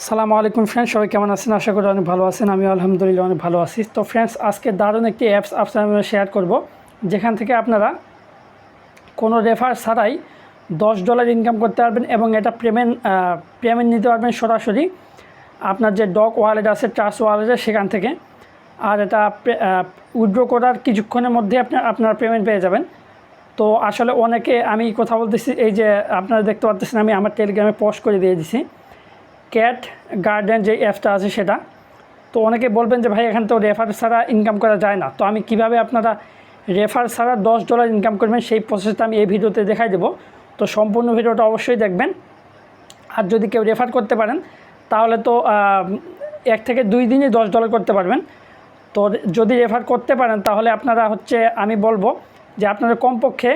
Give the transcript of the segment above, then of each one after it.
সালামু আলাইকুম ফ্রেন্ডস, সবাই কেমন আছেন? আশা করি অনেক ভালো আছেন। আমি আলহামদুলিল্লাহ অনেক ভালো আছি। তো ফ্রেন্ডস, আজকে দারুণ একটি অ্যাপস আপনারা শেয়ার করব, যেখান থেকে আপনারা কোনো রেফার ছাড়াই $10 ইনকাম করতে পারবেন এবং এটা পেমেন্ট নিতে পারবেন সরাসরি আপনার যে ডগ ওয়ালেট আছে, ট্রাস্ট ওয়ালেটে, সেখান থেকে। আর এটা উইথড্র করার কিছুক্ষণের মধ্যে আপনারা পেমেন্ট পেয়ে যাবেন। তো আসলে অনেকে, আমি কথা বলতেছি, এই যে আপনারা দেখতে পাচ্ছেন, আমি আমার টেলিগ্রামে পোস্ট করে দিয়ে দিছি CatsGarden যে অ্যাপসটা আছে সেটা। তো অনেকে বলবেন যে ভাই, এখানে তো রেফার ছাড়া ইনকাম করা যায় না। তো আমি কিভাবে আপনারা রেফার ছাড়া $10 ইনকাম করবেন সেই প্রসেসটা আমি এই ভিডিওতে দেখাই দেবো। তো সম্পূর্ণ ভিডিওটা অবশ্যই দেখবেন। আর যদি কেউ রেফার করতে পারেন তাহলে তো 1 থেকে 2 দিনে $10 করতে পারবেন। তো যদি রেফার করতে পারেন তাহলে আপনারা আমি বলবো যে আপনারা কমপক্ষে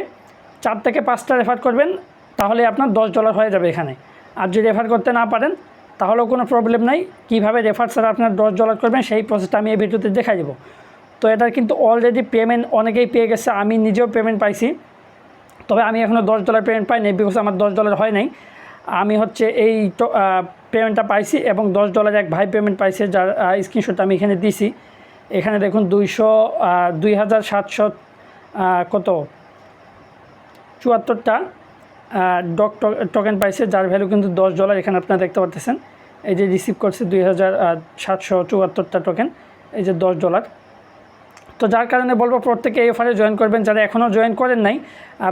4 থেকে 5টা রেফার করবেন, তাহলে আপনার $10 হয়ে যাবে এখানে। আর যদি রেফার করতে না পারেন তাহলেও কোনো প্রবলেম নাই। কীভাবে রেফার ছাড়া আপনার $10 করবেন সেই প্রসেসটা আমি এই ভিডিওতে দেখাই দেবো। তো এটার কিন্তু অলরেডি পেমেন্ট অনেকেই পেয়ে গেছে, আমি নিজেও পেমেন্ট পাইছি। তবে আমি এখনও $10 পেমেন্ট পাইনি, বিকজ আমার $10 হয় নাই। আমি এই পেমেন্টটা পাইছি এবং $10 এক ভাই পেমেন্ট পাইছে, যার স্ক্রিনশট আমি এখানে দিছি। এখানে দেখুন 2700 কত 74টা ডগ টোকেন পাইছে, যার ভ্যালু কিন্তু $10। এখানে আপনারা দেখতে পাচ্ছেন, এই যে রিসিভ করছে 2774টা টোকেন, এই যে $10। তো যার কারণে বলবো প্রত্যেকে এই অফারে জয়েন করবেন। যারা এখনও জয়েন করেন নাই,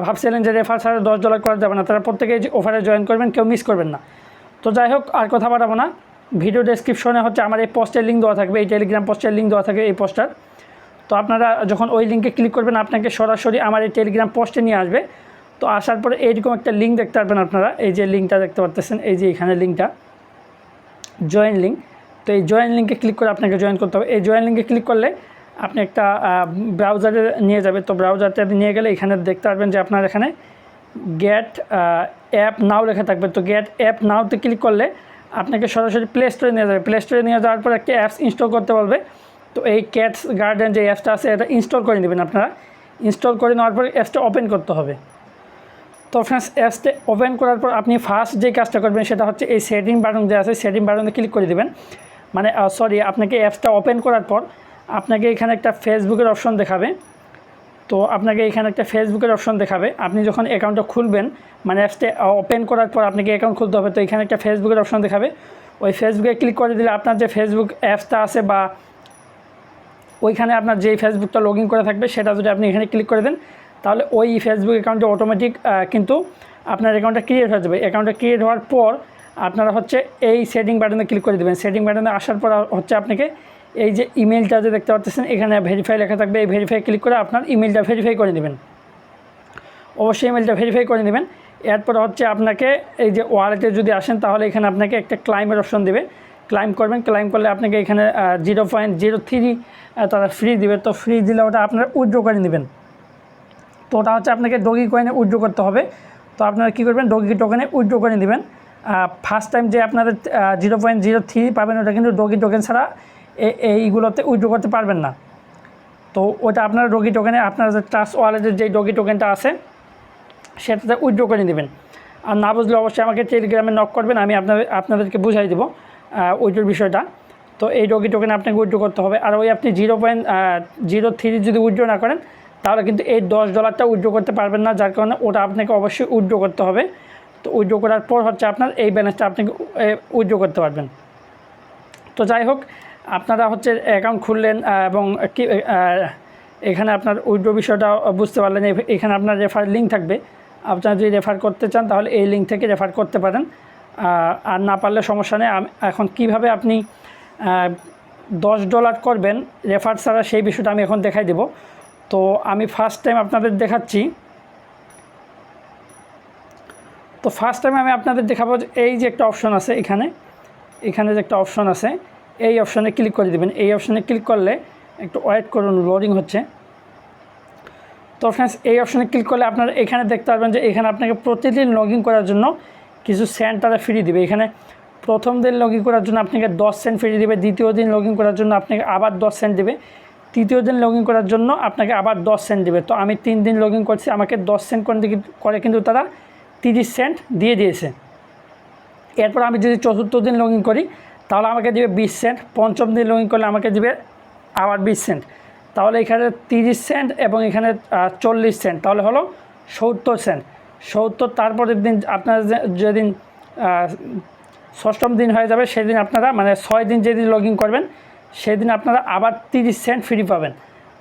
ভাবছিলেন যে রেফার ছাড়া $10 করা যাবে না, তারা প্রত্যেকে এই অফারে জয়েন করবেন, কেউ মিস করবেন না। তো যাই হোক, আর কথা বাড়াবো না। ভিডিও ডেসক্রিপশনে আমার এই পোস্টের লিঙ্ক দেওয়া থাকবে, এই টেলিগ্রাম পোস্টের লিঙ্ক দেওয়া থাকবে, এই পোস্টার। তো আপনারা যখন ওই লিঙ্কে ক্লিক করবেন, আপনাকে সরাসরি আমার এই টেলিগ্রাম পোস্টে নিয়ে আসবে। তো আসার পরে এইরকম একটা লিঙ্ক দেখতে পারবেন আপনারা, এই যে লিঙ্কটা দেখতে পাচ্ছেন, এই যে এখানে লিঙ্কটা, জয়েন লিঙ্ক। তো এই জয়েন লিঙ্কে ক্লিক করে আপনাকে জয়েন করতে হবে। এই জয়েন লিঙ্কে ক্লিক করলে আপনি একটা ব্রাউজারে নিয়ে যাবে। তো ব্রাউজারটা নিয়ে গেলে এখানে দেখতে পারবেন যে আপনার এখানে গেট অ্যাপ নাও লেখা থাকবে। তো গেট অ্যাপ নাওতে ক্লিক করলে আপনাকে সরাসরি প্লে স্টোরে নিয়ে যাবে। প্লে স্টোরে নিয়ে যাওয়ার পর একটা অ্যাপস ইনস্টল করতে বলবে। তো এই CatsGarden যে অ্যাপসটা আছে, এটা ইনস্টল করে নেবেন আপনারা। ইনস্টল করে নেওয়ার পর অ্যাপসটা ওপেন করতে হবে। তো ফ্রেন্ডস, অ্যাপসটা ওপেন করার পর আপনি ফার্স্ট যে কাজটা করবেন সেটা হচ্ছে এই সেটিং বাটন যে আছে, সেটিং বাটনে ক্লিক করে দেবেন। আপনাকে অ্যাপসটা ওপেন করার পর আপনাকে এখানে একটা ফেসবুকের অপশন দেখাবে। তো আপনাকে এখানে একটা ফেসবুকের অপশন দেখাবে। আপনি যখন অ্যাকাউন্টটা খুলবেন, অ্যাপসটা ওপেন করার পর আপনাকে অ্যাকাউন্ট খুলতে হবে। তো এখানে একটা ফেসবুকের অপশন দেখাবে। ওই ফেসবুকে ক্লিক করে দিলে আপনার যে ফেসবুক অ্যাপসটা আছে বা ওইখানে আপনার যেই ফেসবুকটা লগ ইন করে থাকবে, সেটা যদি আপনি এখানে ক্লিক করে দেন, তাহলে ওই ফেসবুক অ্যাকাউন্টে অটোমেটিক কিন্তু আপনার অ্যাকাউন্টটা ক্রিয়েট হয়ে যাবে। অ্যাকাউন্টটা ক্রিয়েট হওয়ার পর আপনারা এই সেটিং বাটনে ক্লিক করে দেবেন। সেটিং বাটনে আসার পর আপনাকে এই যে ইমেলটা যে দেখতে পাচ্ছেন, এখানে ভেরিফাই লেখা থাকবে। এই ভেরিফাই ক্লিক করে আপনার ইমেলটা ভেরিফাই করে নেবেন। অবশ্যই ইমেলটা ভেরিফাই করে নেবেন। এরপর আপনাকে এই যে ওয়ালেটে যদি আসেন, তাহলে এখানে আপনাকে একটা ক্লাইমের অপশন দেবে। ক্লাইম করবেন। ক্লাইম করলে আপনাকে এখানে 0.03 তারা ফ্রি দিবে। তো ফ্রি দিলে ওটা আপনারা উইথড্র করে নেবেন। তো ওটা আপনাকে ডগি কয়েনে উইথড্র করতে হবে। তো আপনারা কী করবেন, ডগি টোকেনে উইথড্র করে নেবেন। ফার্স্ট টাইম যে আপনাদের 0.03 পাবেন, ওটা কিন্তু ডগি টোকেন ছাড়া এইগুলোতে উইথড্র করতে পারবেন না। তো ওটা আপনারা ডগি টোকেনে, আপনার যে ট্রাস্ট ওয়ালেটের যে ডগি টোকেনটা আছে সেটাতে উইথড্র করে নেবেন। আর না বুঝলে অবশ্যই আমাকে টেলিগ্রামে নক করবেন, আমি আপনাদেরকে বুঝাই দেবো উইথড্রোর বিষয়টা। তো এই ডগি টোকেন আপনাকে উইথড্র করতে হবে। আর আপনি 0.03 যদি উইথড্র না করেন, তাহলে কিন্তু এই $10টা উইথড্র করতে পারবেন না, যার কারণে ওটা আপনাকে অবশ্যই উইথড্র করতে হবে। তো উইথড্র করার পর আপনার এই ব্যালেন্সটা আপনি উইথড্র করতে পারবেন। তো যাই হোক, আপনারা অ্যাকাউন্ট খুললেন এবং এখানে আপনার উইথড্র বিষয়টা বুঝতে পারলেন। এখানে আপনার রেফার লিঙ্ক থাকবে। আপনারা যদি রেফার করতে চান তাহলে এই লিঙ্ক থেকে রেফার করতে পারেন, আর না পারলে সমস্যা নেই। এখন কিভাবে আপনি $10 করবেন রেফার ছাড়া, সেই বিষয়টা আমি এখন দেখাই দেব। তো আমি ফার্স্ট টাইম আপনাদের দেখাচ্ছি। তো ফার্স্ট টাইম আমি আপনাদের দেখাবো যে এই যে একটা অপশন আছে, এখানে যে একটা অপশন আছে, এই অপশনে ক্লিক করে দেবেন। এই অপশনে ক্লিক করলে একটু ওয়েট করুন, লোডিং হচ্ছে। তো ফ্রেন্ডস, এই অপশনে ক্লিক করলে আপনারা এখানে দেখতে পারবেন যে এখানে আপনাকে প্রতিদিন লগ ইন করার জন্য কিছু সেন্ট তারা ফ্রি দিবে। এখানে প্রথম দিন লগ ইন করার জন্য আপনাকে 10 সেন্ট ফ্রি দিবে, দ্বিতীয় দিন লগ ইন করার জন্য আপনাকে আবার 10 সেন্ট দেবে, তৃতীয় দিন লগ ইন করার জন্য আপনাকে আবার 10 সেন্ট দেবে। তো আমি 3 দিন লগ ইন করছি, আমাকে 10 সেন্ট করে কিন্তু তারা 30 সেন্ট দিয়ে দিয়েছে। এরপর আমি যদি ৪র্থ দিন লগ ইন করি তাহলে আমাকে দেবে 20 সেন্ট, পঞ্চম দিন লগ ইন করলে আমাকে দেবে আবার 20 সেন্ট, তাহলে এখানে 30 সেন্ট এবং এখানে 40 সেন্ট, তাহলে হলো 70 সেন্ট। 70, তারপরের দিন আপনারা যেদিন ৬ম দিন হয়ে যাবে সেদিন আপনারা মানে 6 দিন যেদিন লগ ইন করবেন সেদিন আপনারা আবার 30 সেন্ট ফ্রি পাবেন।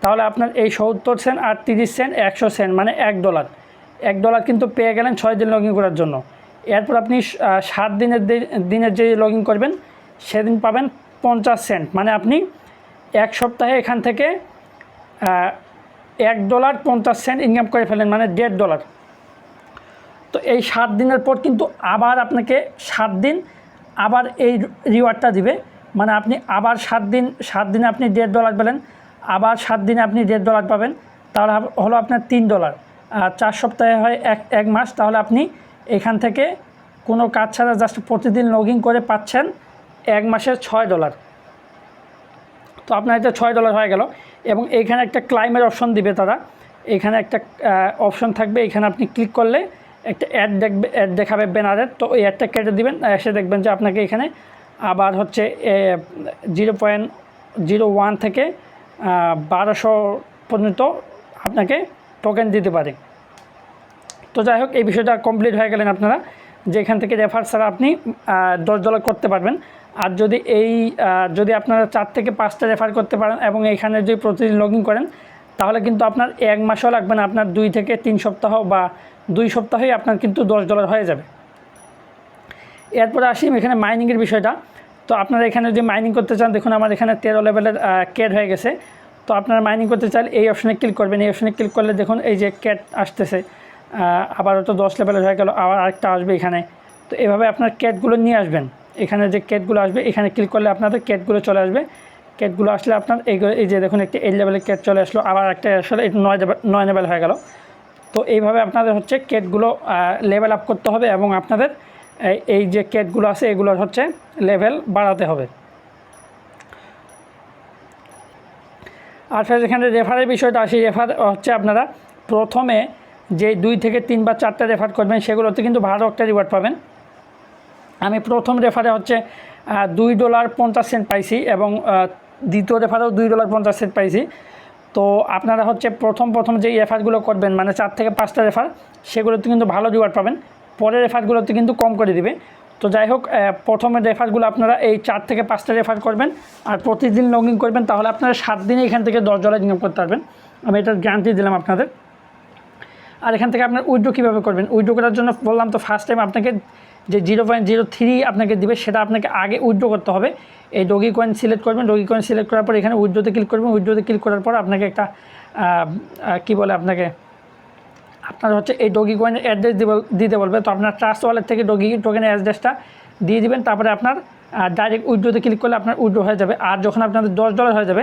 তাহলে আপনার এই 70 সেন্ট আর 30 সেন্ট 100 সেন্ট মানে $1, $1 কিন্তু পেয়ে গেলেন 6 দিন লগ ইন করার জন্য। এরপর আপনি 7 দিনের যে লগ ইন করবেন সেদিন পাবেন 50 সেন্ট, মানে আপনি 1 সপ্তাহে এখান থেকে $1.50 ইনকাম করে ফেলেন, মানে $1.5। তো এই 7 দিনের পর কিন্তু আবার আপনাকে 7 দিন আবার এই রিওয়ার্ডটা দিবে, মানে আপনি আবার 7 দিনে আপনি $1.5 পেলেন, আবার 7 দিনে আপনি $1.5 পাবেন, তাহলে হলো আপনার $3। আর 4 সপ্তাহে হয় এক মাস, তাহলে আপনি এখান থেকে কোনো কাজ ছাড়া জাস্ট প্রতিদিন লগ ইন করে পাচ্ছেন 1 মাসের $6। তো আপনার এটা $6 হয়ে গেল। এবং এইখানে একটা ক্লাইমের অপশন দিবে তারা, এখানে একটা অপশন থাকবে, এখানে আপনি ক্লিক করলে একটা অ্যাড দেখাবে ব্যানারের, তো ওই অ্যাডটা কেটে দিবেন, এসে দেখবেন যে আপনাকে এখানে আবার হচ্ছে 0.01 থেকে 1200 পর্যন্ত আপনাকে টোকেন দিতে পারে। তো যাই হোক, এই বিষয়টা কমপ্লিট হয়ে গেলেন আপনারা, যে এখান থেকে রেফার ছাড়া আপনি $10 করতে পারবেন। আর যদি আপনারা 4 থেকে 5টা রেফার করতে পারেন এবং এইখানে যদি প্রতিদিন লগ ইন করেন তাহলে কিন্তু আপনার 1 মাসও লাগবে না, আপনার 2 থেকে 3 সপ্তাহ বা 2 সপ্তাহেই আপনার কিন্তু $10 হয়ে যাবে। এরপরে আসি এখানে মাইনিংয়ের বিষয়টা। তো আপনারা এখানে যদি মাইনিং করতে চান, দেখুন আমার এখানে 13 লেভেলের ক্যাট হয়ে গেছে। তো আপনারা মাইনিং করতে চাইলে এই অপশনে ক্লিক করবেন, এই অপশনে ক্লিক করলে দেখুন এই যে ক্যাট আসতেছে, আবারও তো 10 লেভেলের হয়ে গেল, আবার আরেকটা আসবে এখানে। তো এভাবে আপনার ক্যাটগুলো নিয়ে আসবেন, এখানে যে ক্যাটগুলো আসবে এখানে ক্লিক করলে আপনাদের ক্যাটগুলো চলে আসবে। ক্যাটগুলো আসলে আপনার এই যে দেখুন একটি 8 লেভেলের ক্যাট চলে আসলো, আবার একটা আসলে এটা 9 লেভেল হয়ে গেল। তো এইভাবে আপনাদের হচ্ছে ক্যাটগুলো লেভেল আপ করতে হবে এবং আপনাদের এই যে ক্যাটগুলো আছে এগুলোর হচ্ছে লেভেল বাড়াতে হবে। আর এখানে রেফারের বিষয়টা আসি, রেফার হচ্ছে আপনারা প্রথমে যে 2 থেকে 3 বা 4টা রেফার করবেন সেগুলোতে কিন্তু ভালো একটা রিওয়ার্ড পাবেন। আমি প্রথম রেফারে হচ্ছে $2.50 পাইছি এবং দ্বিতীয় রেফারেও $2.50 পাইছি। তো আপনারা হচ্ছে প্রথম যে রেফারগুলো করবেন মানে 4 থেকে 5টা রেফার, সেগুলোতে কিন্তু ভালো রিওয়ার্ড পাবেন, পরের রেফারগুলোতে কিন্তু কম করে দিবে। তো যাই হোক, প্রথমের রেফারগুলো আপনারা এই 4 থেকে 5টা রেফার করবেন আর প্রতিদিন লগ ইন করবেন, তাহলে আপনারা 7 দিনে এখান থেকে $10 ইনকাম করতে পারবেন। আমি এটার গ্যারান্টি দিলাম আপনাদের। আর এখান থেকে আপনার উইথড্র কীভাবে করবেন, উইথড্র করার জন্য বললাম তো ফার্স্ট টাইম আপনাকে যে 0.03 আপনাকে দিবে সেটা আপনাকে আগে উইথড্র করতে হবে। এই ডগি কয়েন সিলেক্ট করবেন, ডগি কয়েন সিলেক্ট করার পর এখানে উইথড্রোতে ক্লিক করবেন, উইথড্রোতে ক্লিক করার পর আপনাকে একটা আপনার হচ্ছে এই ডগি কয়েনের অ্যাড্রেস দিতে বলবে। তো আপনার ট্রাস্ট ওয়ালেট থেকে ডগি টোকেনের অ্যাড্রেসটা দিয়ে দিবেন, তারপরে আপনার ডাইরেক্ট উইথড্রোতে ক্লিক করলে আপনার উইথড্র হয়ে যাবে। আর যখন আপনাদের $10 হয়ে যাবে,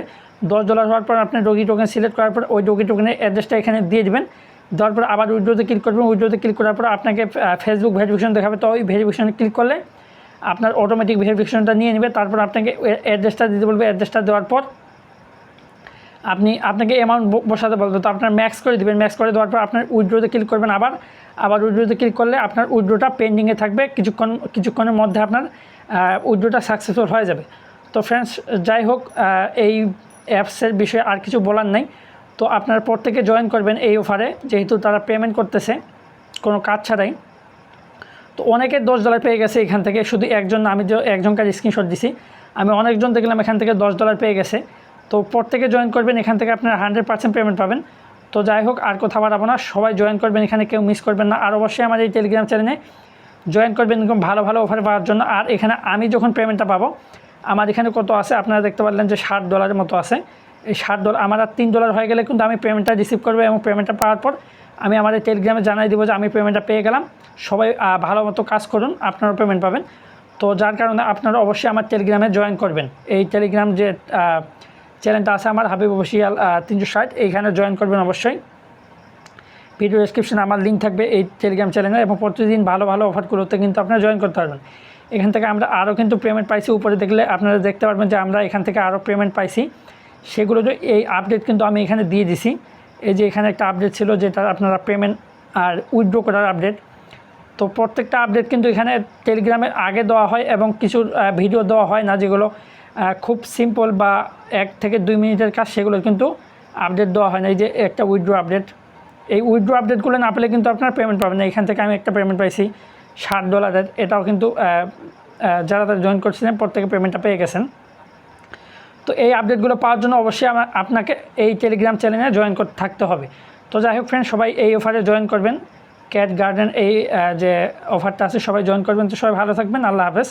$10 হওয়ার পর আপনি ডগি টোকেন সিলেক্ট করার পর ওই ডগি টোকেনের অ্যাড্রেসটা এখানে দিয়ে দিবেন, দেওয়ার পর আবার উইথড্রোতে ক্লিক করবেন, উইথড্রোতে ক্লিক করার পর আপনাকে ফেসবুক ভেরিফিকেশন দেখাবে। তো ওই ভেরিফিকেশনে ক্লিক করলে আপনার অটোমেটিক ভেরিফিকেশনটা নিয়ে নেবে, তারপর আপনাকে অ্যাড্রেসটা দিতে বলবে। অ্যাড্রেসটা দেওয়ার পর আপনাকে অ্যামাউন্ট বসাতে বলবে, তো আপনার ম্যাক্স করে দেবেন, ম্যাক্স করে দেওয়ার পর আপনার উইথড্রোতে ক্লিক করবেন, আবার উইথড্রোতে ক্লিক করলে আপনার উইথড্রোটা পেন্ডিংয়ে থাকবে, কিছুক্ষণের মধ্যে আপনার উইথড্রোটা সাকসেসফুল হয়ে যাবে। তো ফ্রেন্ডস, যাই হোক, এই অ্যাপসের বিষয়ে আর কিছু বলার নাই। তো আপনার প্রত্যেকে জয়েন করবেন এই অফারে, যেহেতু তারা পেমেন্ট করতেছে কোনো কাজ ছাড়াই। তো অনেকে $10 পেয়ে গেছে এখান থেকে, শুধু একজন না, আমি একজনকার স্ক্রিনশট দিছি, আমি অনেকজন দেখলাম এখান থেকে $10 পেয়ে গেছে। তো প্রত্যেকে জয়েন করবেন, এখান থেকে আপনারা 100% পেমেন্ট পাবেন। তো যাই হোক, আর কথা বাড়াবো না, সবাই জয়েন করবেন, এখানে কেউ মিস করবেন না। আর অবশ্যই আমার এই টেলিগ্রাম চ্যানেলে জয়েন করবেন এরকম ভালো ভালো অফার পাওয়ার জন্য। আর এখানে আমি যখন পেমেন্টটা পাবো, আমার এখানে কত আছে আপনারা দেখতে পারলেন যে $60 মতো আছে। এই $60 আমার আর $3 হয়ে গেলে কিন্তু আমি পেমেন্টটা রিসিভ করবো এবং পেমেন্টটা পাওয়ার পর আমি আমার এই টেলিগ্রামে জানাই দেবো যে আমি পেমেন্টটা পেয়ে গেলাম। সবাই ভালো মতো কাজ করুন, আপনারাও পেমেন্ট পাবেন। তো যার কারণে আপনারা অবশ্যই আমার টেলিগ্রামে জয়েন করবেন। এই টেলিগ্রাম যে চ্যানেলটা আছে আমার হাবিব অফিসিয়াল 360, এইখানে জয়েন করবেন অবশ্যই। ভিডিও ডেসক্রিপশনে আমার লিঙ্ক থাকবে এই টেলিগ্রাম চ্যানেলে, এবং প্রতিদিন ভালো ভালো অফারগুলোতে কিন্তু আপনারা জয়েন করতে পারবেন। এখান থেকে আমরা আরও কিন্তু পেমেন্ট পাইছি, উপরে দেখলে আপনারা দেখতে পারবেন যে আমরা এখান থেকে আরও পেমেন্ট পাইছি। সেগুলো যে এই আপডেট কিন্তু আমি এখানে দিয়ে দিছি। এই যে এখানে একটা আপডেট ছিল যেটা আপনারা পেমেন্ট আর উইথড্র করার আপডেট। তো প্রত্যেকটা আপডেট কিন্তু এখানে টেলিগ্রামের আগে দেওয়া হয় এবং কিছু ভিডিও দেওয়া হয় না, যেগুলো খুব সিম্পল বা 1 থেকে 2 মিনিটের কাজ, সেগুলো কিন্তু আপডেট দেওয়া হয় না। এই যে একটা উইথড্র আপডেট, এই উইথড্র আপডেটগুলো না পেলে কিন্তু আপনার পেমেন্ট পাবেন না। এখান থেকে আমি একটা পেমেন্ট পাইছি $60, এটাও কিন্তু যারা জয়েন করছিলেন প্রত্যেকে পেমেন্টটা পেয়ে গেছেন। তো এই আপডেটগুলো পাওয়ার জন্য অবশ্যই আপনাকে এই টেলিগ্রাম চ্যানেলে জয়েন করতে থাকতে হবে। তো যাই হোক ফ্রেন্ড, সবাই এই অফারে জয়েন করবেন, ক্যাট গার্ডেন এই যে অফারটা আছে সবাই জয়েন করবেন। তো সবাই ভালো থাকবেন, আল্লাহ হাফেজ।